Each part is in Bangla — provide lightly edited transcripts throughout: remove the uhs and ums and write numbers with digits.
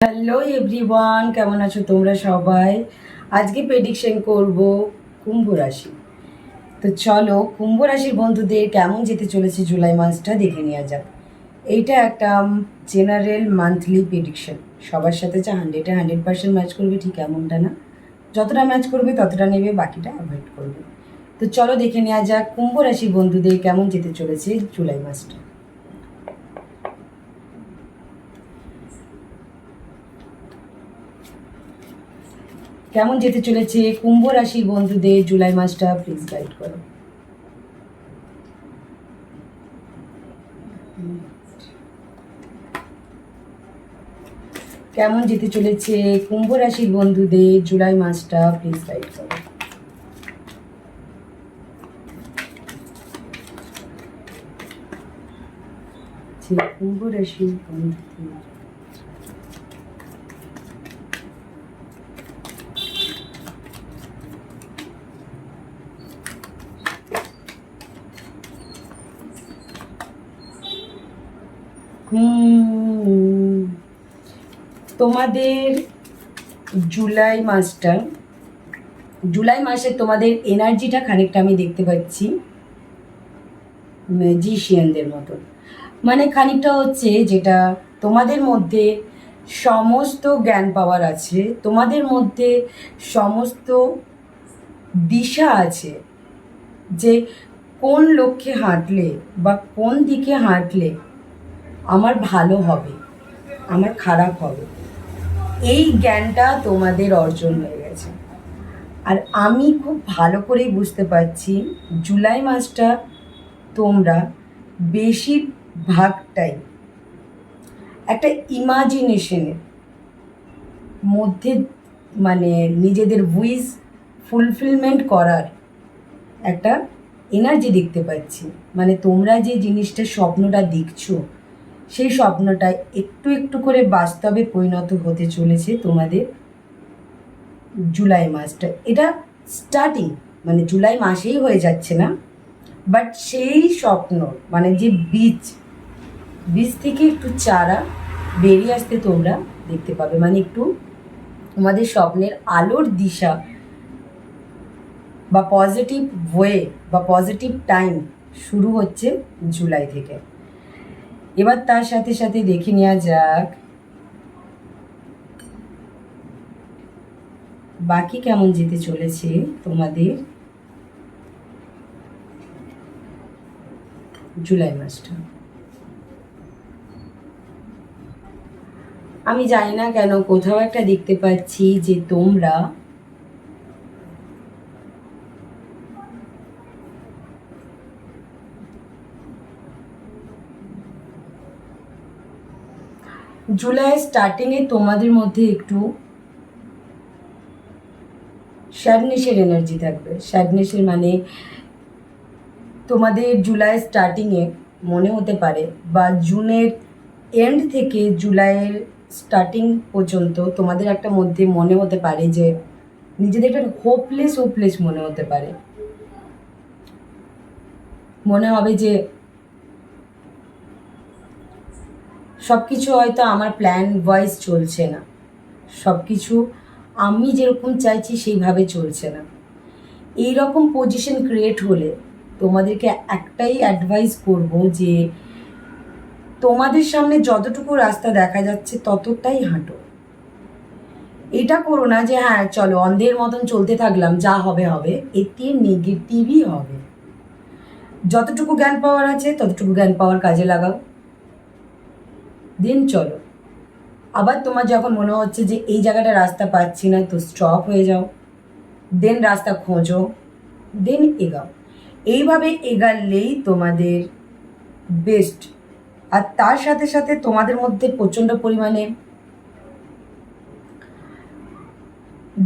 হ্যালো এভরিওয়ান, কেমন আছো তোমরা সবাই? আজকে প্রেডিকশন করব কুম্ভ রাশি। তো চলো কুম্ভ রাশির বন্ধুদের কেমন যেতে চলেছে জুলাই মাসটা দেখে নেওয়া যাক। এইটা একটা জেনারেল মান্থলি প্রেডিকশন। সবার সাথে যে 100% ম্যাচ করবে ঠিক এমনটা না, যতটা ম্যাচ করবে ততটা নেবে, বাকিটা অ্যাভয়েড করবে। তো চলো দেখে নেওয়া যাক কুম্ভ রাশির বন্ধুদের কেমন যেতে চলেছে জুলাই মাসটা। কেমন যেতে চলেছে কুম্ভ রাশির বন্ধুদের জুলাই মাসটা প্লিজ গাইড করো। কেমন যেতে চলেছে কুম্ভ রাশির বন্ধুদের জুলাই মাসটা প্লিজ গাইড করো। কুম্ভ রাশির বন্ধুদের তোমাদের জুলাই মাসে তোমাদের এনার্জিটা খানিকটা আমি দেখতে পাচ্ছি ম্যাজিশিয়ানদের মতন। মানে খানিকটা হচ্ছে যেটা তোমাদের মধ্যে সমস্ত জ্ঞান পাওয়ার আছে, তোমাদের মধ্যে সমস্ত দিশা আছে যে কোন লক্ষ্যে হাঁটলে বা কোন দিকে হাঁটলে আমার ভালো হবে, আমার খারাপ হবে, এই জ্ঞানটা তোমাদের অর্জন হয়ে গেছে। আর আমি খুব ভালো করেই বুঝতে পারছি জুলাই মাসটা তোমরা বেশিরভাগটাই একটা ইমাজিনেশনের মধ্যে, মানে নিজেদের উইশ ফুলফিলমেন্ট করার একটা এনার্জি দেখতে পাচ্ছি। মানে তোমরা যে জিনিসটা স্বপ্নটা দেখছো, সেই স্বপ্নটা একটু একটু করে বাস্তবে পরিণত হতে চলেছে তোমাদের জুলাই মাসটা। এটা স্টার্টিং, মানে জুলাই মাসেই হয়ে যাচ্ছে না, বাট সেই স্বপ্ন মানে যে বীজ থেকে একটু চারা বেরিয়ে আসতে তোমরা দেখতে পাবে। মানে একটু তোমাদের স্বপ্নের আলোর দিশা বা পজিটিভ ওয়ে বা পজিটিভ টাইম শুরু হচ্ছে জুলাই থেকে। এবার তার সাথে সাথে দেখে নেওয়া যাক বাকি কেমন যেতে চলেছে তোমাদের জুলাই মাসটা। আমি জানি না কেন কোথাও একটা দেখতে পাচ্ছি যে তোমরা জুলাই স্টার্টিংয়ে তোমাদের মধ্যে একটু স্যাডনেসের এনার্জি থাকবে। স্যাডনেসের মানে তোমাদের জুলাই স্টার্টিংয়ে মনে হতে পারে বা জুনের এন্ড থেকে জুলাইয়ের স্টার্টিং পর্যন্ত তোমাদের একটা মধ্যে মনে হতে পারে যে নিজেদের একটা হোপলেস মনে হতে পারে। মনে হবে যে সব কিছু হয়তো আমার প্ল্যান ওয়াইজ চলছে না, সব কিছু আমি যেরকম চাইছি সেইভাবে চলছে না। এই রকম পজিশন ক্রিয়েট হলে তোমাদেরকে একটাই অ্যাডভাইস করব যে তোমাদের সামনে যতটুকু রাস্তা দেখা যাচ্ছে ততটাই হাঁটো। এটা করো না যে হ্যাঁ চলো অন্ধের মতন চলতে থাকলাম, যা হবে হবে, এতে নেগেটিভই হবে। যতটুকু জ্ঞান পাওয়ার আছে ততটুকু জ্ঞান পাওয়ার কাজে লাগাও, দিন চলো। আবার তোমার যখন মনে হচ্ছে যে এই জায়গাটা রাস্তা পাচ্ছি না, তো স্টপ হয়ে যাও, দেন রাস্তা খোঁজো, দেন এগাও। এইভাবে এগালেই তোমাদের বেস্ট। আর তার সাথে সাথে তোমাদের মধ্যে প্রচণ্ড পরিমাণে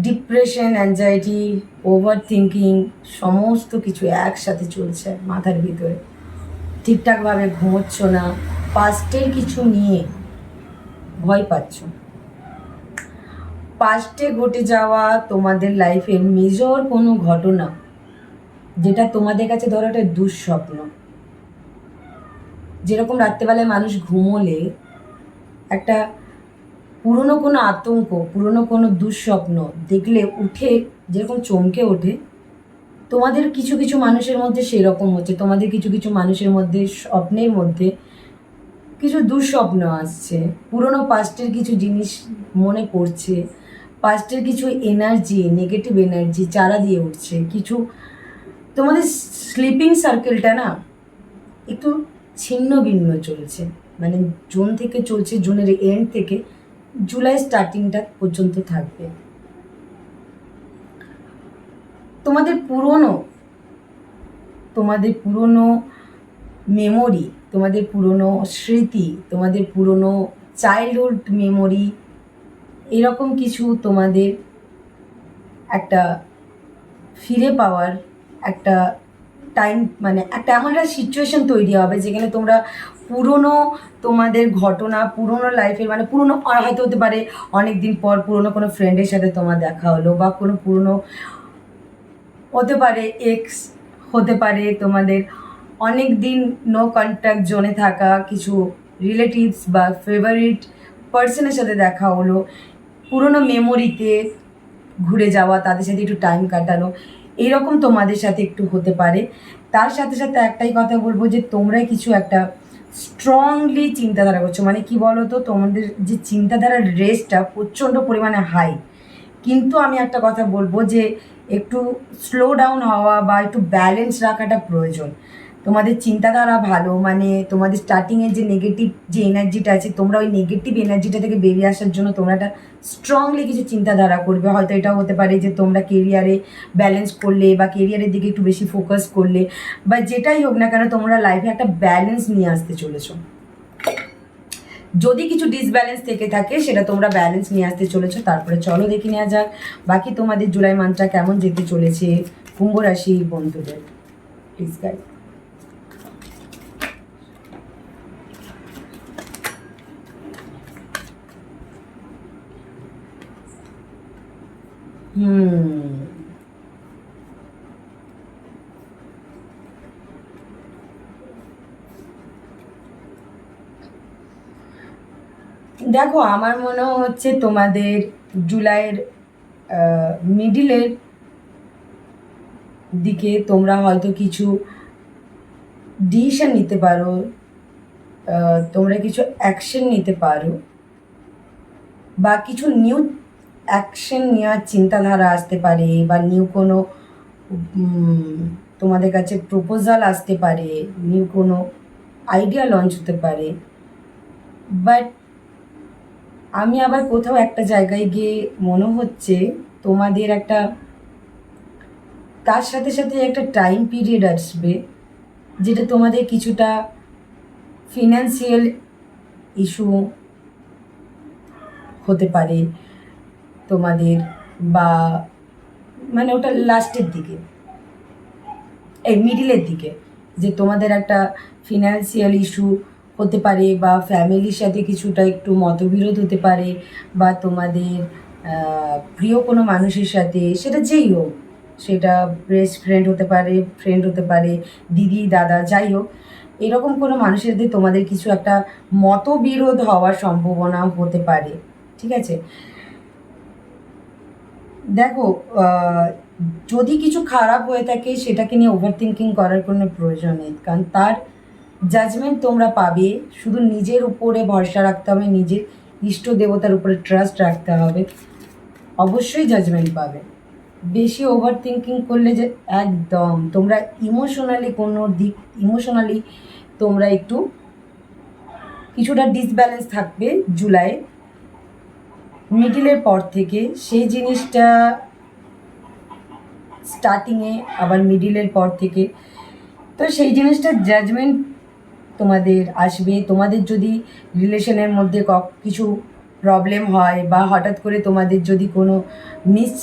ডিপ্রেশন, অ্যাংজাইটি, ওভার থিঙ্কিং সমস্ত কিছু একসাথে চলছে মাথার ভিতরে। ঠিকঠাকভাবে ঘুমোচ্ছ না, পাস্টের কিছু নিয়ে ভয় পাচ্ছ। পাস্টে ঘটে যাওয়া তোমাদের লাইফের মেজর কোনো ঘটনা যেটা তোমাদের কাছে ধরো একটা দুঃস্বপ্ন। যেরকম রাত্রেবেলায় মানুষ ঘুমোলে একটা পুরনো কোনো আতঙ্ক, পুরনো কোনো দুঃস্বপ্ন দেখলে উঠে যেরকম চমকে ওঠে, তোমাদের কিছু কিছু মানুষের মধ্যে সেরকম হচ্ছে। তোমাদের কিছু কিছু মানুষের মধ্যে স্বপ্নের মধ্যে কিছু দুঃস্বপ্ন আসছে, পুরনো পাস্টের কিছু জিনিস মনে পড়ছে, পাস্টের কিছু এনার্জি, নেগেটিভ এনার্জি চারা দিয়ে উঠছে। কিছু তোমাদের স্লিপিং সার্কেলটা না একটু ছিন্ন ভিন্ন চলছে, মানে জুন থেকে চলছে, জুনের এন্ড থেকে জুলাই স্টার্টিংটা পর্যন্ত থাকবে। তোমাদের পুরনো মেমোরি, তোমাদের পুরনো স্মৃতি, তোমাদের পুরনো চাইল্ডহুড মেমোরি, এরকম কিছু তোমাদের একটা ফিরে পাওয়ার একটা টাইম, মানে একটা এমন একটা সিচুয়েশন তৈরি হবে যেখানে তোমরা পুরনো তোমাদের ঘটনা, পুরনো লাইফের, মানে পুরনো হয়তো হতে পারে অনেক দিন পর পুরনো কোনো ফ্রেন্ডের সাথে তোমার দেখা হলো, বা কোনো পুরনো হতে পারে এক্স, হতে পারে তোমাদের অনেক দিন নো কন্ট্যাক্ট জোনে থাকা কিছু রিলেটিভস বা ফেভারিট পার্সনের সাথে দেখা হলো, পুরনো মেমোরিতে ঘুরে যাওয়া, তাদের সাথে একটু টাইম কাটানো, এইরকম তোমাদের সাথে একটু হতে পারে। তার সাথে সাথে একটাই কথা বলবো যে তোমরা কিছু একটা স্ট্রংলি চিন্তাধারা করছো, মানে কি বলো তো, তোমাদের যে চিন্তাধারার রেসটা প্রচণ্ড পরিমাণে হাই। কিন্তু আমি একটা কথা বলবো যে একটু স্লো ডাউন হওয়া বা একটু ব্যালেন্স রাখাটা প্রয়োজন। তোমাদের চিন্তাধারা ভালো, মানে তোমাদের স্টার্টিংয়ের যে নেগেটিভ যে এনার্জিটা আছে, তোমরা ওই নেগেটিভ এনার্জিটা থেকে বেরিয়ে আসার জন্য তোমরা একটা স্ট্রংলি কিছু চিন্তাধারা করবে। হয়তো এটাও হতে পারে যে তোমরা কেরিয়ারে ব্যালেন্স করলে বা কেরিয়ারের দিকে একটু বেশি ফোকাস করলে, বা যেটাই হোক না কেন তোমরা লাইফে একটা ব্যালেন্স নিয়ে আসতে চলেছো। যদি কিছু ডিসব্যালেন্স থেকে থাকে সেটা তোমরা ব্যালেন্স নিয়ে আসতে চলেছো। তারপরে চলো দেখে নেওয়া যাক বাকি তোমাদের জুলাই মান্থটা কেমন যেতে চলেছে কুম্ভ রাশি বন্ধুদের। Please guide. দেখো, আমার মনে হচ্ছে তোমাদের জুলাইয়ের মিডিলের দিকে তোমরা হয়তো কিছু ডিসিশন নিতে পারো, তোমরা কিছু অ্যাকশন নিতে পারো, বা কিছু নিউ অ্যাকশন নেওয়ার চিন্তাধারা আসতে পারে, বা নিউ কোনো তোমাদের কাছে প্রপোজাল আসতে পারে, নিউ কোনো আইডিয়া লঞ্চ হতে পারে। বাট আমি আবার কোথাও একটা জায়গায় গিয়ে মনে হচ্ছে তোমাদের একটা, তার সাথে সাথে একটা টাইম পিরিয়ড আসবে যেটা তোমাদের কিছুটা ফিনান্সিয়াল ইস্যু হতে পারে তোমাদের, বা মানে ওটা লাস্টের দিকে, এই মিডিলের দিকে, যে তোমাদের একটা ফিনান্সিয়াল ইস্যু হতে পারে, বা ফ্যামিলির সাথে কিছুটা একটু মতবিরোধ হতে পারে, বা তোমাদের প্রিয় কোনো মানুষের সাথে, সেটা যেই হোক, সেটা বেস্ট ফ্রেন্ড হতে পারে, ফ্রেন্ড হতে পারে, দিদি দাদা, যাই হোক, এরকম কোনো মানুষের সাথে তোমাদের কিছু একটা মতবিরোধ হওয়ার সম্ভাবনা হতে পারে। ঠিক আছে, দেখো, যদি কিছু খারাপ হয়ে থাকে সেটাকে নিয়ে ওভার থিঙ্কিং করার কোনো প্রয়োজন নেই, কারণ তার জাজমেন্ট তোমরা পাবে। শুধু নিজের উপরে ভরসা রাখতে হবে, নিজের ইষ্ট দেবতার উপরে ট্রাস্ট রাখতে হবে, অবশ্যই জাজমেন্ট পাবে। বেশি ওভার থিঙ্কিং করলে যে একদম তোমরা ইমোশনালি কোনো দিক, ইমোশনালি তোমরা একটু কিছুটা ডিসব্যালেন্স থাকবে জুলাই মিডিলের পর থেকে। সেই জিনিসটা স্টার্টিংয়ে আবার মিডিলের পর থেকে, তো সেই জিনিসটার জাজমেন্ট তোমাদের আসবে। তোমাদের যদি রিলেশনের মধ্যে কিছু প্রবলেম হয়, বা হঠাৎ করে তোমাদের যদি কোনো মিস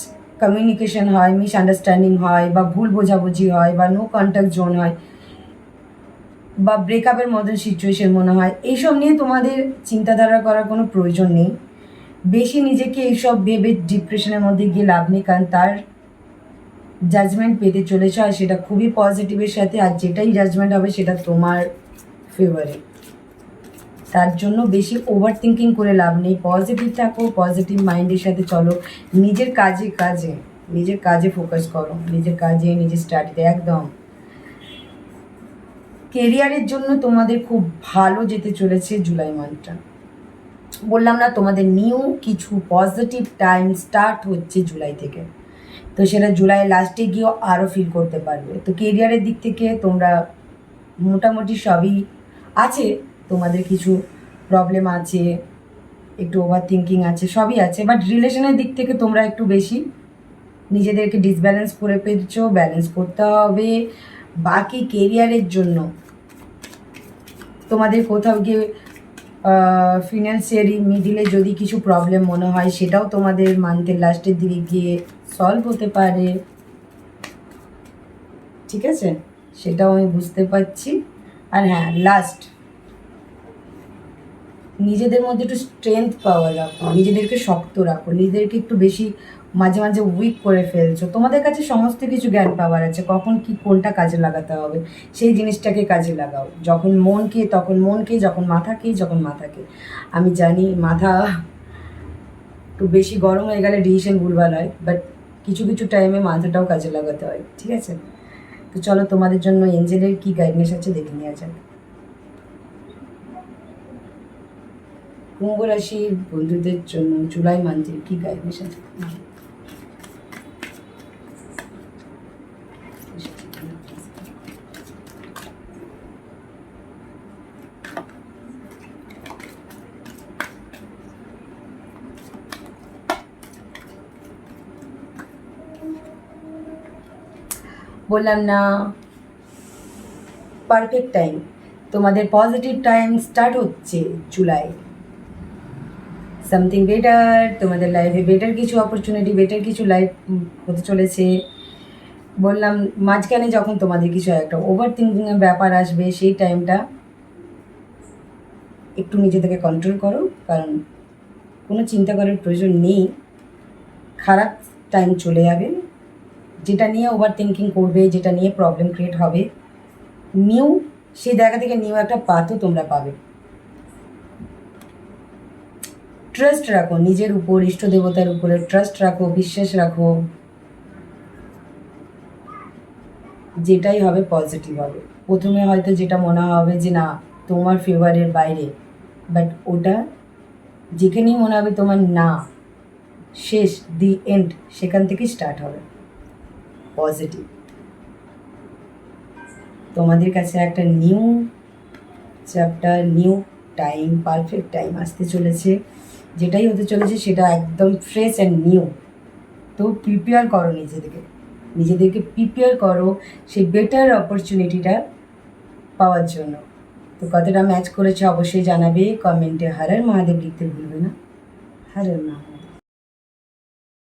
কমিউনিকেশন হয়, মিস আন্ডারস্ট্যান্ডিং হয়, বা ভুল বোঝাবুঝি হয়, বা নো কন্ট্যাক্ট জোন হয়, বা ব্রেকআপের মতন সিচুয়েশন মনে হয়, এইসব নিয়ে তোমাদের চিন্তাধারা করার কোনো প্রয়োজন নেই। বেশি নিজেকে এইসব ভেবে ডিপ্রেশনের মধ্যে গিয়ে লাভ নেই, কারণ তার জাজমেন্ট পেতে চলেছে, আর সেটা খুবই পজিটিভের সাথে, আর যেটাই জাজমেন্ট হবে সেটা তোমার ফেভারে। তার জন্য বেশি ওভার থিঙ্কিং করে লাভ নেই। পজিটিভ থাকো, পজিটিভ মাইন্ডের সাথে চলো, নিজের কাজে ফোকাস করো, নিজের কাজে, নিজের স্টাডিতে একদম। কেরিয়ারের জন্য তোমাদের খুব ভালো যেতে চলেছে জুলাই মান্থটা। বললাম না তোমাদের নিউ কিছু পজিটিভ টাইম স্টার্ট হচ্ছে জুলাই থেকে, তো সেটা জুলাই লাস্টে গিয়েও আরও ফিল করতে পারবে। তো কেরিয়ারের দিক থেকে তোমরা মোটামুটি সবই আছে, তোমাদের কিছু প্রবলেম আছে, একটু ওভার থিঙ্কিং আছে, সবই আছে, বাট রিলেশনের দিক থেকে তোমরা একটু বেশি নিজেদেরকে ডিসব্যালেন্স করে ফেলছো, ব্যালেন্স করতে হবে। বাকি কেরিয়ারের জন্য তোমাদের কোথাও গিয়ে ফিনান্সিয়ালি মিডিলে যদি কিছু প্রবলেম মনে হয়, সেটাও তোমাদের মান্থের লাস্টের দিকে গিয়ে সলভ হতে পারে, ঠিক আছে? সেটাও আমি বুঝতে পারছি। আর হ্যাঁ, লাস্ট, নিজেদের মধ্যে একটু স্ট্রেংথ পাওয়ার রাখো, নিজেদেরকে শক্ত রাখো, নিজেদেরকে একটু বেশি মাঝে মাঝে উইক করে ফেলছো। তোমাদের কাছে সমস্ত কিছু জ্ঞান পাওয়ার আছে, কখন কি কোনটা কাজে লাগাতে হবে সেই জিনিসটাকে কাজে লাগাও। যখন মনকে তখন মনকে, যখন মাথাকে। আমি জানি মাথা একটু বেশি গরম হয়ে গেলে ডিসিশন ভুলভাল হয়, বাট কিছু কিছু টাইমে মাথাটাও কাজে লাগাতে হয়, ঠিক আছে? তো চলো তোমাদের জন্য এঞ্জেলের কি গাইডনেস আছে দেখে নেওয়া যাক। কুম্ভ রাশির বন্ধুদের জন্য জুলাই মান্থের কি গাইডনেস আছে? বললাম না, পারফেক্ট টাইম, তোমাদের পজিটিভ টাইম স্টার্ট হচ্ছে জুলাই। সামথিং বেটার, তোমাদের লাইফে বেটার কিছু অপরচুনিটি, বেটার কিছু লাইফ হতে চলেছে। বললাম মাঝখানে যখন তোমাদের কিছু একটা ওভার থিঙ্কিংয়ের ব্যাপার আসবে, সেই টাইমটা একটু নিজেদেরকে কন্ট্রোল করো, কারণ কোনো চিন্তা করার প্রয়োজন নেই। খারাপ টাইম চলে যাবে, যেটা নিয়ে ওভার থিঙ্কিং করবে, যেটা নিয়ে প্রবলেম ক্রিয়েট হবে, নিউ সেই জায়গা থেকে নিউ একটা পাথও তোমরা পাবে। ট্রাস্ট রাখো নিজের উপর, ইষ্ট দেবতার উপরে ট্রাস্ট রাখো, বিশ্বাস রাখো, যেটাই হবে পজিটিভ হবে। প্রথমে হয়তো যেটা মনে হবে যে না তোমার ফেভারের বাইরে, বাট ওটা যেখানেই মনে হবে তোমার না, শেষ, দি এন্ড, সেখান থেকে স্টার্ট হবে পজিটিভ। তোমাদের কাছে একটা new chapter, new time, perfect time আসতে চলেছে। যেটাই হতে চলেছে সেটা একদম ফ্রেশ অ্যান্ড নিউ। তো প্রিপেয়ার করো নিজেদেরকে প্রিপেয়ার করো সেই বেটার অপরচুনিটিটা পাওয়ার জন্য। তো কতটা ম্যাচ করেছে অবশ্যই জানাবে কমেন্টে। হর হর মহাদেব লিখতে ভুলবে না। হর হর মহাদেব।